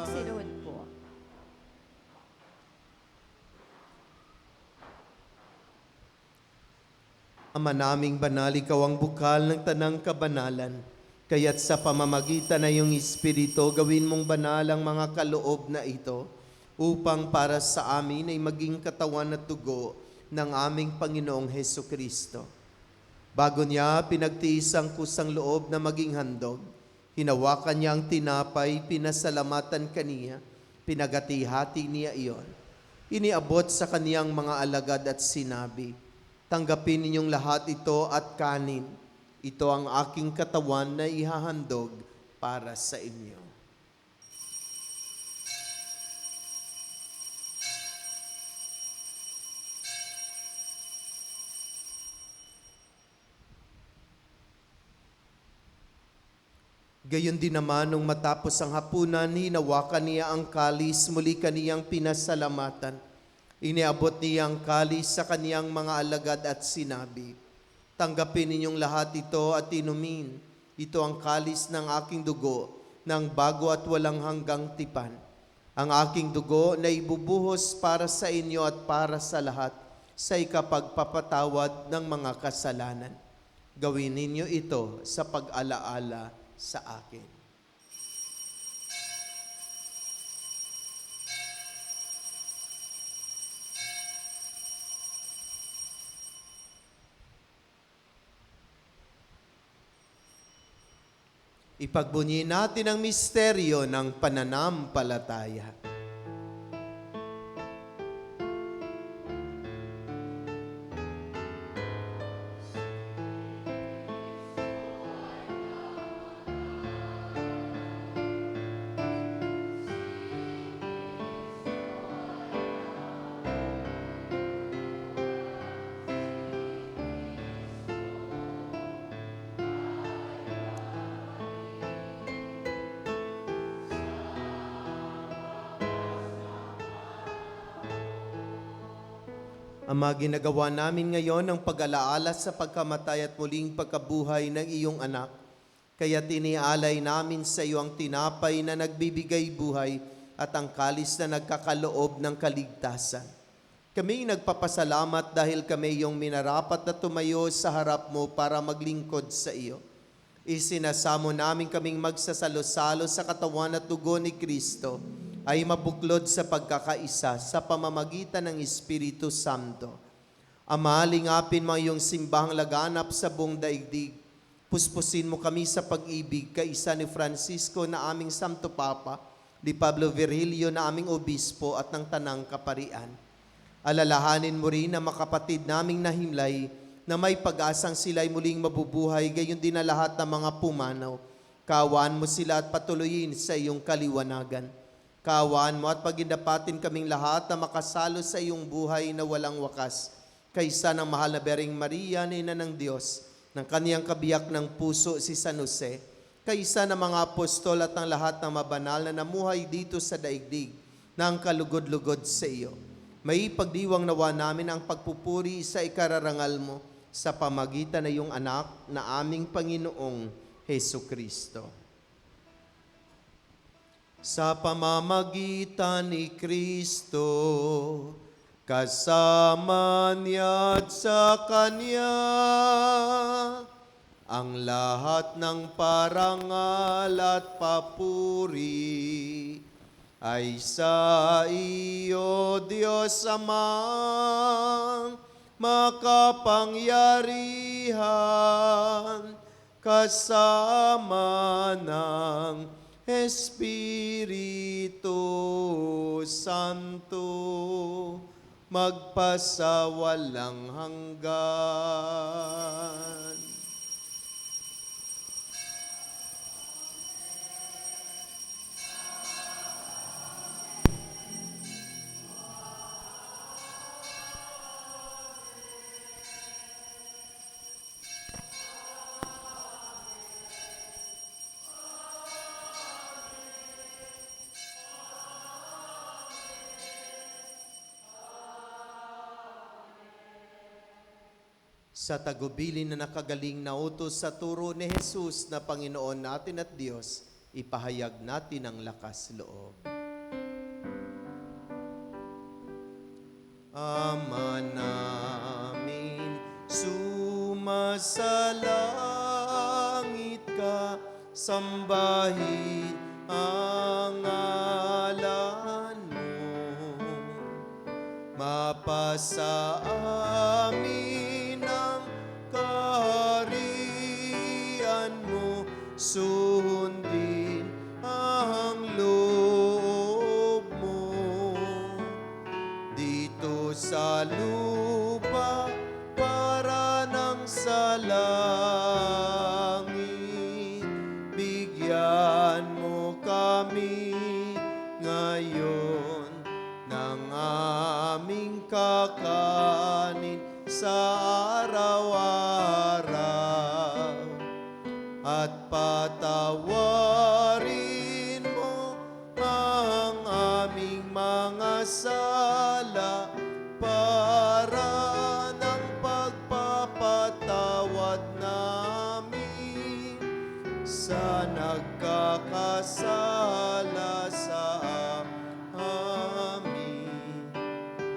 Magsiluhod po. Ama naming banal, ikaw ang bukal ng tanang kabanalan. Kaya't sa pamamagitan na iyong Espiritu, gawin mong banal ang mga kaloob na ito upang para sa amin ay maging katawan at dugo ng aming Panginoong Hesu Kristo. Bago niya pinagtiis ang kusang loob na maging handog, hinawakan niya ang tinapay, pinasalamatan kaniya, pinagati-hati niya iyon. Iniabot sa kaniyang mga alagad at sinabi, tanggapin ninyong lahat ito at kanin. Ito ang aking katawan na ihahandog para sa inyo. Gayon din naman nung matapos ang hapunan, hinawakan niya ang kalis, muli kaniyang pinasalamatan. Iniabot niya ang kalis sa kaniyang mga alagad at sinabi, tanggapin ninyong lahat ito at inumin. Ito ang kalis ng aking dugo, ng bago at walang hanggang tipan. Ang aking dugo na ibubuhos para sa inyo at para sa lahat sa ikapagpapatawad ng mga kasalanan. Gawin ninyo ito sa pag-alaala sa akin. Ipagbunyi natin ang misteryo ng pananampalataya. Ama, ginagawa namin ngayon ang pag-alaala sa pagkamatay at muling pagkabuhay ng iyong anak. Kaya tinialay namin sa iyo ang tinapay na nagbibigay buhay at ang kalis na nagkakaloob ng kaligtasan. Kami nagpapasalamat dahil kami iyong minarapat na tumayo sa harap mo para maglingkod sa iyo. Isinasamo namin kaming magsasalo-salo sa katawan at dugo ni Kristo ay mabuklod sa pagkakaisa sa pamamagitan ng Espiritu Santo. Ama, lingapin mo iyong simbahang laganap sa buong daigdig. Puspusin mo kami sa pag-ibig kaisa ni Francisco na aming Santo Papa, ni Pablo Virgilio na aming Obispo at ng Tanang Kaparian. Alalahanin mo rin ang makapatid naming nahimlay na may pag-asang sila'y muling mabubuhay, gayon din na lahat ng mga pumanaw. Kaawaan mo sila at patuloyin sa iyong kaliwanagan. Kaawaan mo at pagindapatin kaming lahat na makasalo sa iyong buhay na walang wakas, kaysa ng mahal na Bereng Maria, Ina ng Diyos, ng kaniyang kabiyak ng puso si San Jose, kaysa ng mga apostol at ng lahat ng mabanal na namuhay dito sa daigdig na ang kalugod-lugod sa iyo. May pagdiwang nawa namin ang pagpupuri sa ikararangal mo sa pamagitan ng iyong anak na aming Panginoong Hesu Kristo. Sa pamamagitan ni Kristo, kasama niya at sa Kanya, ang lahat ng parangal at papuri ay sa iyo, Diyos Amang makapangyarihan, kasama ng Espiritu Santo, magpasawalang hanggan. Sa tagubilin na nakagaling na utos sa turo ni Jesus na Panginoon natin at Diyos, ipahayag natin ang lakas loob. Ama namin, sumasalangit ka, sambahin ang ngalan mo, mapasa amin kaharian mo, sundin ang loob mo dito sa lupa para nang sa langit. Bigyan mo kami ngayon ng aming kakanin sa araw-araw, at patawarin mo ang aming mga sala para ng pagpapatawad namin sa nagkakasala sa amin.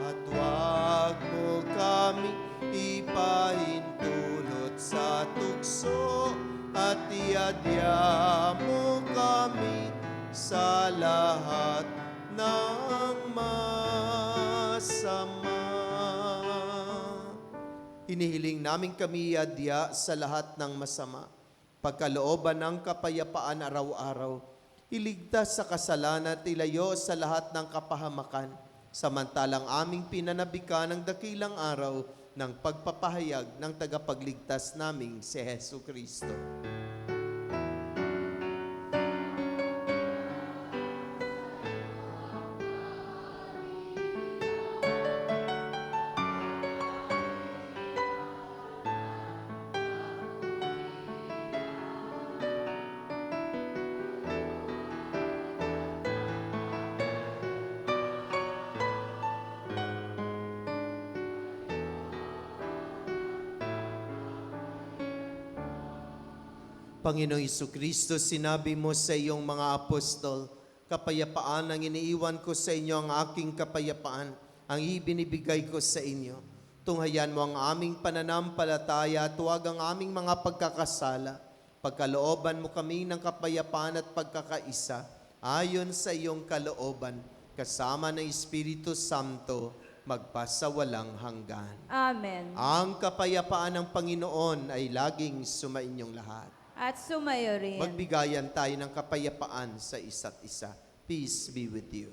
At huwag mo kami ipahintulot sa tukso, at iadya mo kami sa lahat ng masama. Hinihiling namin kami iadya sa lahat ng masama, pagkalooban ng kapayapaan araw-araw, iligtas sa kasalanan at ilayo sa lahat ng kapahamakan, samantalang aming pinanabikan ng dakilang araw ng pagpapahayag ng tagapagligtas naming si Hesu Kristo. Panginoong Kristo, sinabi mo sa iyong mga apostol, kapayapaan ang iniiwan ko sa inyo, ang aking kapayapaan, ang ibinibigay ko sa inyo. Tunghayan mo ang aming pananampalataya at huwag ang aming mga pagkakasala. Pagkalooban mo kami ng kapayapaan at pagkakaisa, ayon sa iyong kalooban, kasama ng Espiritu Santo, magpasawalang hanggan. Amen. Ang kapayapaan ng Panginoon ay laging sumainyong lahat. At sumayo rin. Magbigayan tayo ng kapayapaan sa isa't isa. Peace be with you.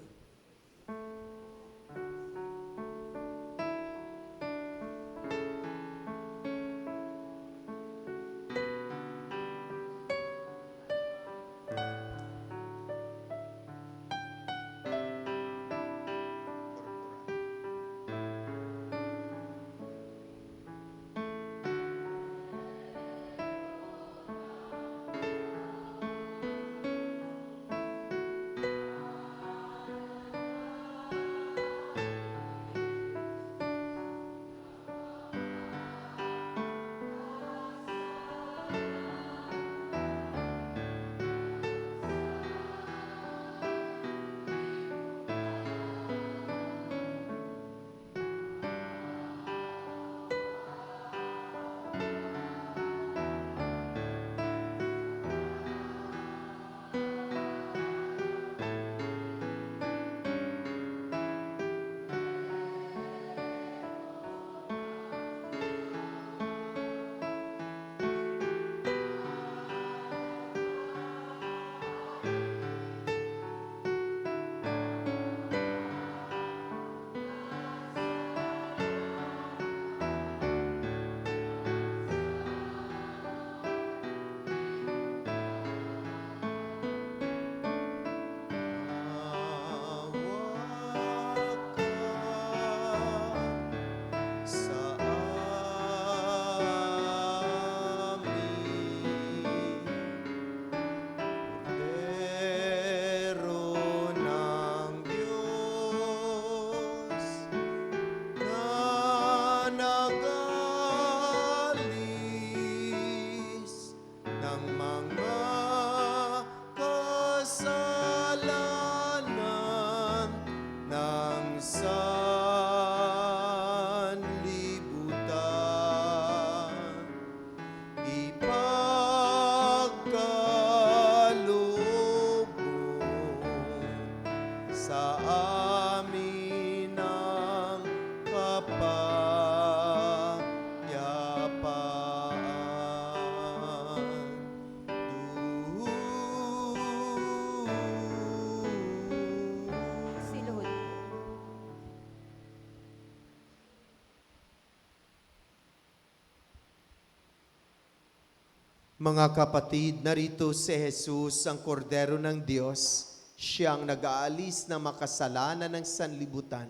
Mga kapatid, narito si Jesus, ang kordero ng Diyos, siyang nag-aalis ng makasalanan ng sanlibutan.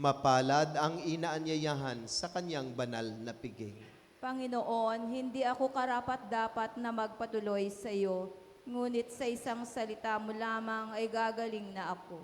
Mapalad ang inaanyayahan sa kanyang banal na piging. Panginoon, hindi ako karapat-dapat na magpatuloy sa iyo, ngunit sa isang salita mo lamang ay gagaling na ako.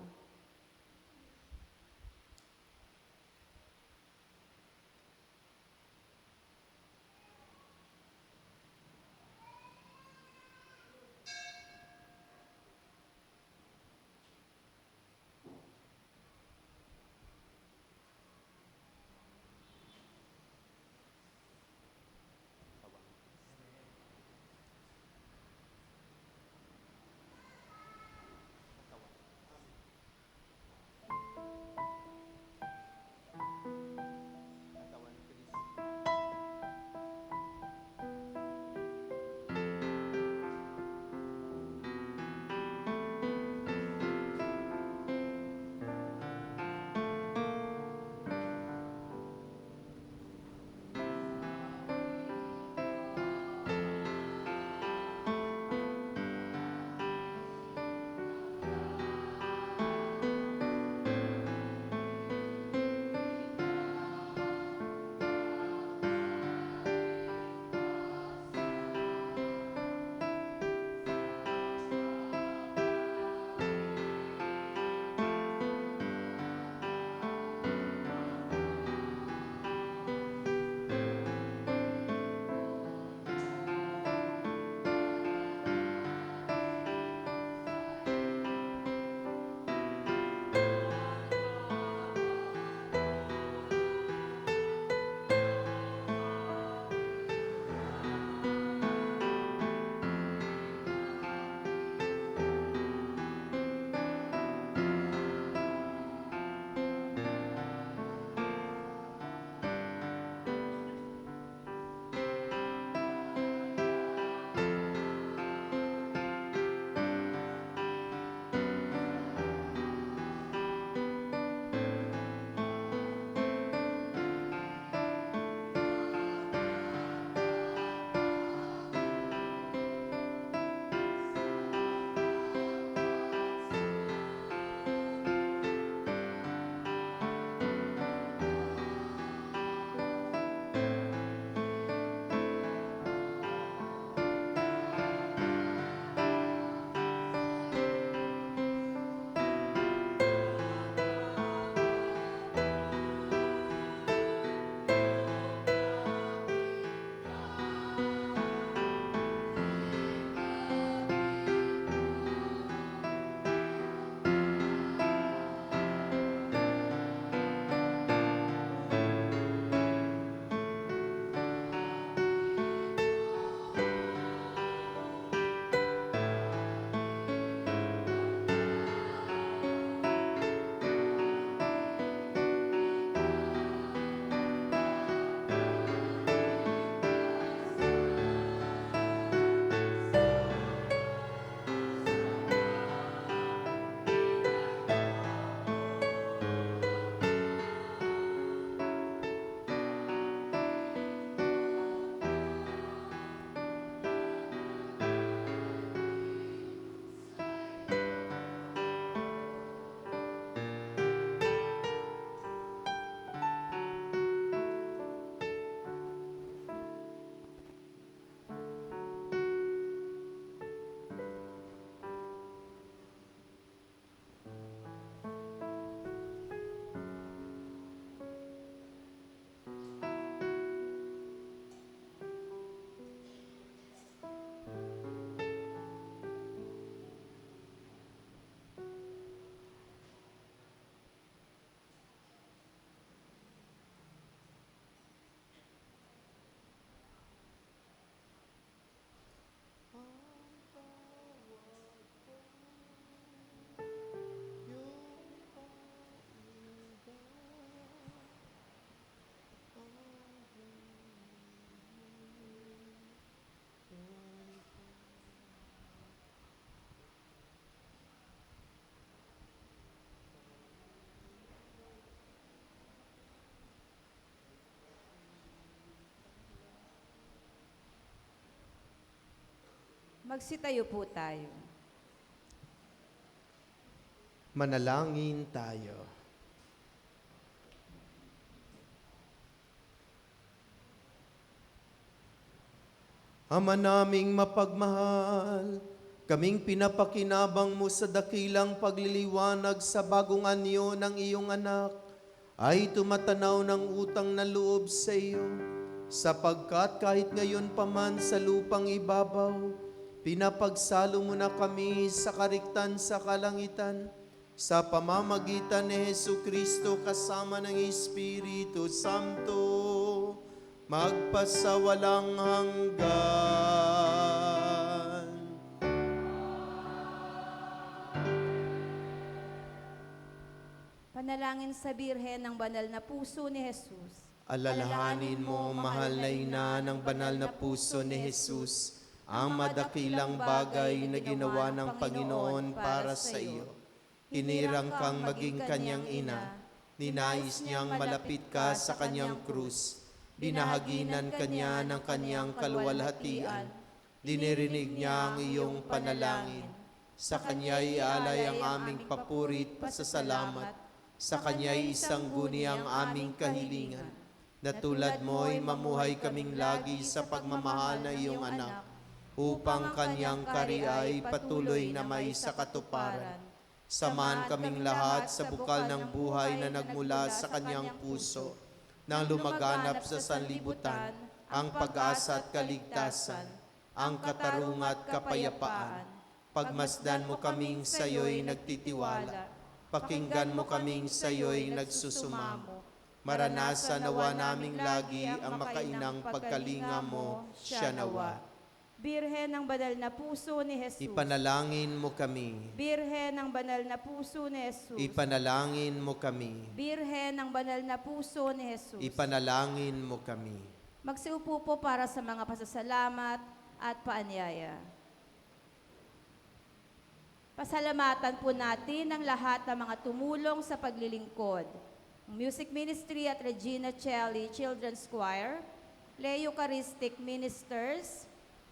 Magsitayo po tayo. Manalangin tayo. Ama naming mapagmahal, kaming pinapakinabang mo sa dakilang pagliliwanag sa bagong anyo ng iyong anak, ay tumatanaw ng utang na loob sa iyo, sapagkat kahit ngayon pa man sa lupang ibabaw, pinapagsalo mo na kami sa kariktan sa kalangitan, sa pamamagitan ni Jesucristo kasama ng Espiritu Santo, magpasawalang hanggan. Panalangin sa Birhen ng Banal na Puso ni Jesus. Alalahanin mo, mahal na ina ng banal na puso ni Jesus, ang madakilang bagay na ginawa ng Panginoon para sa iyo. Hinirang kang maging kanyang ina, ninais niyang malapit ka sa kanyang krus, binahaginan kanya ng kanyang kaluwalhatian, dinirinig niya ang iyong panalangin. Sa kanya'y alay ang aming papurit pasasalamat, sa kanya'y isang guni ang aming kahilingan, na tulad mo'y mamuhay kaming lagi sa pagmamahal na iyong anak, upang kanyang karya ay patuloy na may sa katuparan. Samahan kaming lahat sa bukal ng buhay na nagmula sa kanyang puso, nang lumaganap sa sanlibutan ang pag-asa at kaligtasan, ang katarungan at kapayapaan. Pagmasdan mo kaming sa iyo'y nagtitiwala, pakinggan mo kaming sa iyo'y nagsusumamo. Maranasan nawa naming lagi ang makainang pagkalinga mo, siya nawa. Birhen ng Banal na Puso ni Jesus. Ipanalangin mo kami. Birhen ng Banal na Puso ni Jesus. Ipanalangin mo kami. Birhen ng Banal na Puso ni Jesus. Ipanalangin mo kami. Magsiupo po para sa mga pasasalamat at paanyaya. Pasalamatan po natin ang lahat ng mga tumulong sa paglilingkod. Music Ministry at Regina Celli Children's Choir, Leo Eucharistic Ministers,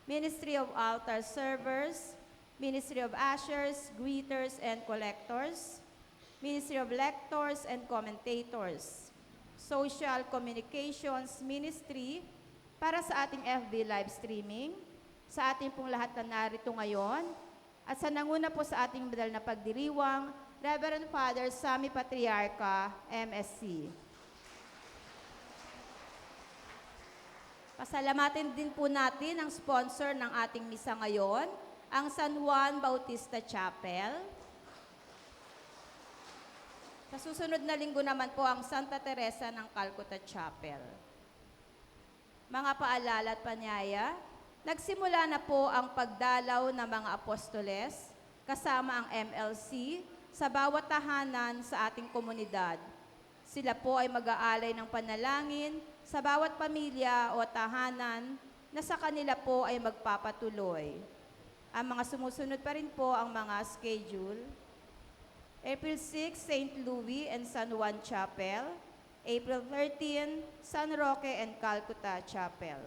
Ministry of Altar Servers, Ministry of Ushers, Greeters, and Collectors, Ministry of Lectors and Commentators, Social Communications Ministry, para sa ating FB live streaming, sa ating pong lahat na narito ngayon, at sa nanguna po sa ating banal na pagdiriwang, Reverend Father Sammy Patriarca, MSc. Pasalamatin din po natin ang sponsor ng ating misa ngayon, ang San Juan Bautista Chapel. Sa susunod na linggo naman po ang Santa Teresa ng Calcutta Chapel. Mga paalala at panyaya, nagsimula na po ang pagdalaw ng mga apostoles kasama ang MLC sa bawat tahanan sa ating komunidad. Sila po ay mag-aalay ng panalangin sa bawat pamilya o tahanan na sa kanila po ay magpapatuloy. Ang mga sumusunod pa rin po ang mga schedule. April 6, St. Louis and San Juan Chapel. April 13, San Roque and Calcutta Chapel.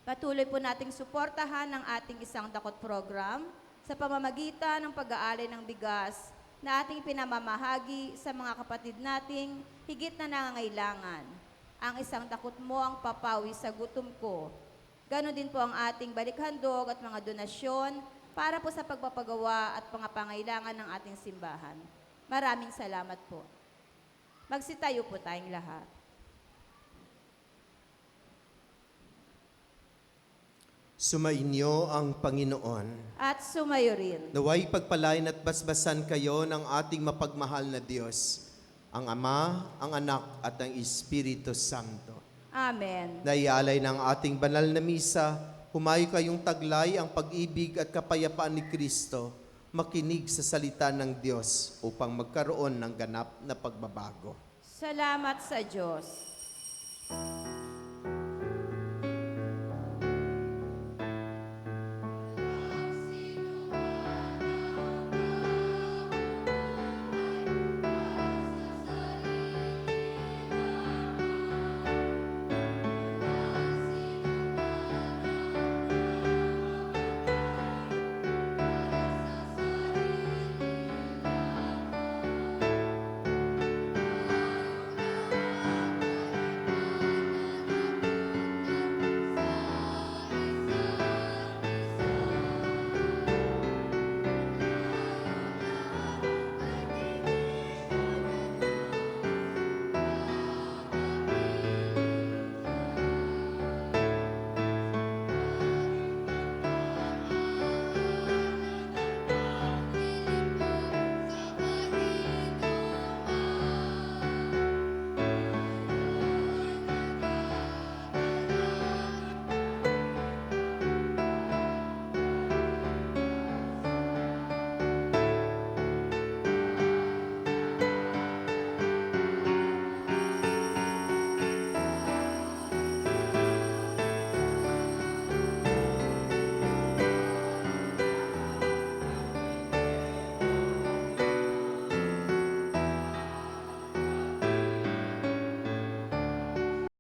Patuloy po nating suportahan ang ating Isang Dakot program sa pamamagitan ng pag-aalay ng bigas na ating pinamamahagi sa mga kapatid nating higit na nangangailangan. Ang Isang Dakot mo ang papawi sa gutom ko. Ganon din po ang ating balikhandog at mga donasyon para po sa pagpapagawa at pangangailangan ng ating simbahan. Maraming salamat po. Magsitayo po tayong lahat. Sumainyo ang Panginoon. At sumayo rin. Naway pagpalain at basbasan kayo ng ating mapagmahal na Diyos, ang Ama, ang Anak, at ang Espiritu Santo. Amen. Naialay ng ating banal na misa, humayo kayong taglay ang pag-ibig at kapayapaan ni Kristo, makinig sa salita ng Diyos upang magkaroon ng ganap na pagbabago. Salamat sa Diyos.